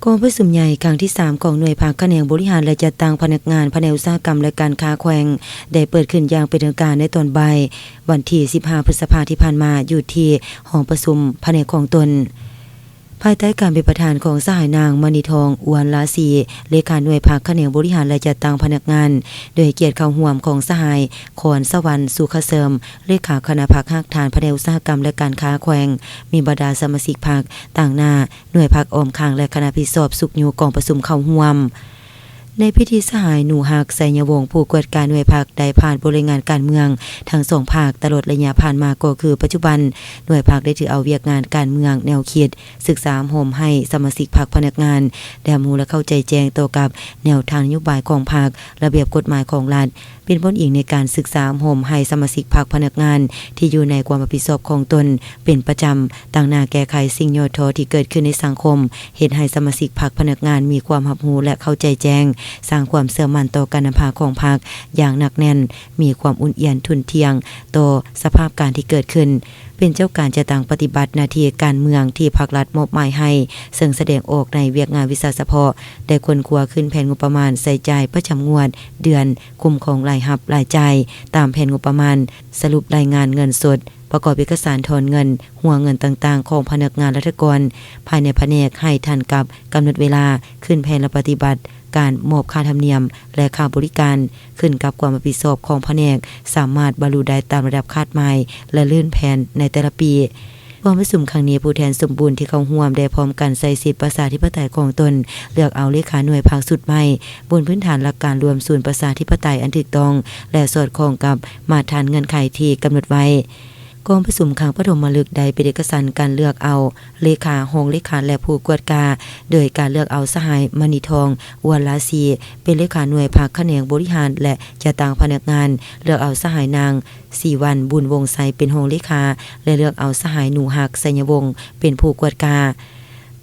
กองประชุมใหญ่ครั้งที่3ของหน่วยภาคแขนงบริหารและจัดตั้งพนักงานแผนกอุตสาหกรรมและการค้าแขวงได้เปิดขึ้นอย่างเป็นทางการในตอนบ่ายวันที่15พฤษภาคมที่ผ่านมาอยู่ที่ห้องประชุมแผนกของตนภายใต้การเป็นประธานของสหายนางมณีทองอวนลาศีเลขาหน่วยภาคแขนงบริหารและจัดตั้งพนักงานโดยเกียรติเข้าร่วมของสหายขอนสวรรค์สุขเสริมเลขาคณะภาคภาคฐานแผนกอุตสาหกรรมและการค้าแขวงมีบรรดาสมาชิกภาคต่างหน้าหน่วยภาคอ้อมข้างและคณะพิสอบสุขอยู่กองประชุมเข้าร่วมในพิธีสหายหนูหักไสยวงศ์ผู้กวดการหน่วยภาคได้ผ่านบริงานการเมืองทั้งสองภาคตลอดระยะผ่านมาก็คือปัจจุบันหน่วยภาคได้ถือเอาเวียกงานการเมืองแนวคิดศึกษาโฮมให้สมาชิกภาคพนักงานได้รู้และเข้าใจแจ้งต่อกับแนวทางนโยบายของภาคระเบียบกฎหมายของรัฐเป็นผลอิงในการศึกษาโฮมให้สมาชิกภาคพนักงานที่อยู่ในความรับผิดชอบของตนเป็นประจำต่างหน้าแก้ไขสิ่งย่อท้อที่เกิดขึ้นในสังคมเฮ็ดให้สมาชิกภาคพนักงานมีความรับรู้และเข้าใจแจ้งสร้างความเชื่อมั่นต่อการนำพาของพรรคอย่างหนักแน่นมีความอุ่นเอียนทุนเทียงต่อสภาพการที่เกิดขึ้นเป็นเจ้าการจะตั้งปฏิบัติหน้าที่การเมืองที่ภาครัฐมอบหมายให้ซึ่งแสดงออกในเวียกงานวิชาเฉพาะได้ควรครัวขึ้นแผนงบประมาณใส่ใจประจำงวดเดือนคุมของรายรับรายจ่ายตามแผนงบประมาณสรุปรายงานเงินสดประกอบเอกสารถอนเงินหัวเงินต่างๆของพนักงานรัฐกรภายในแผนกให้ทันกับกำหนดเวลาขึ้นแผนและปฏิบัติการมอบค่าธรรมเนียมและค่าบริการขึ้นกับความรับผิดชอบของแผนกสามารถบรรลุได้ตามระดับคาดหมายและลื่นแผนในแต่ละปีความประชุมครั้งนี้ผู้แทนสมบูรณ์ที่เข้าร่วมได้พร้อมกันใส่สิทธิประชาธิปไตยของตนเลือกเอาเลขาหน่วยภาคสุดใหม่บนพื้นฐานหลักการรวมศูนย์ประชาธิปไตยอันถูกต้องและสอดคล้องกับมาตรฐานเงื่อนไขที่กำหนดไว้กองประชุมครั้งปฐมฤกษ์ได้เป็นเอกสารการเลือกเอาเลขาห้องเลขาและผู้กวดกาโดยการเลือกเอาสหายมณีทองอวนลาศีเป็นเลขาหน่วยภาคแขนงบริหารและจัดตั้งพนักงานเลือกเอาสหายนางสีวันบุญวงศ์ไสเป็นห้องเลขาและเลือกเอาสหายหนูหักไสยวงศ์เป็นผู้กวดกา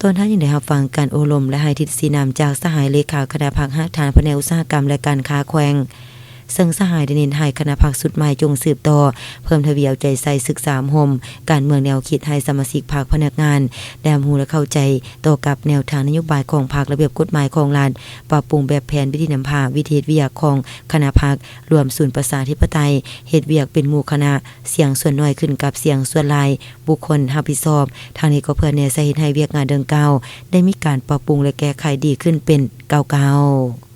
ตอนท่านยังได้รับฟังการโอลมและให้ทิศสีนำจากสหายเลขาคณะภาคภาคฐานแผนกอุตสาหกรรมและการค้าแขวงซึ่งสหายได้เน้นให้คณะภาคสุดใหม่จงสืบต่อเพิ่มทวีเอาใจใส่ศึกษาโฮมการเมืองแนวคิดให้สมาชิกภาคพนักงานได้รู้และเข้าใจต่อกับแนวทางนโยบายของภาคระเบียบกฎหมายของรัฐปรับปรุงแบบแผนวิธีนำพาวิธีเวียกของคณะภาครวมศูนย์ประชาธิปไตยเฮ็ดเวียกเป็นหมู่คณะเสียงส่วนน้อยขึ้นกับเสียงส่วนหลายบุคคลรับผิดชอบทางนี้ก็เพื่อแนวใช้ให้เวียกงานดังกล่าวได้มีการปรับปรุงและแก้ไขดีขึ้นเป็นเก่าๆ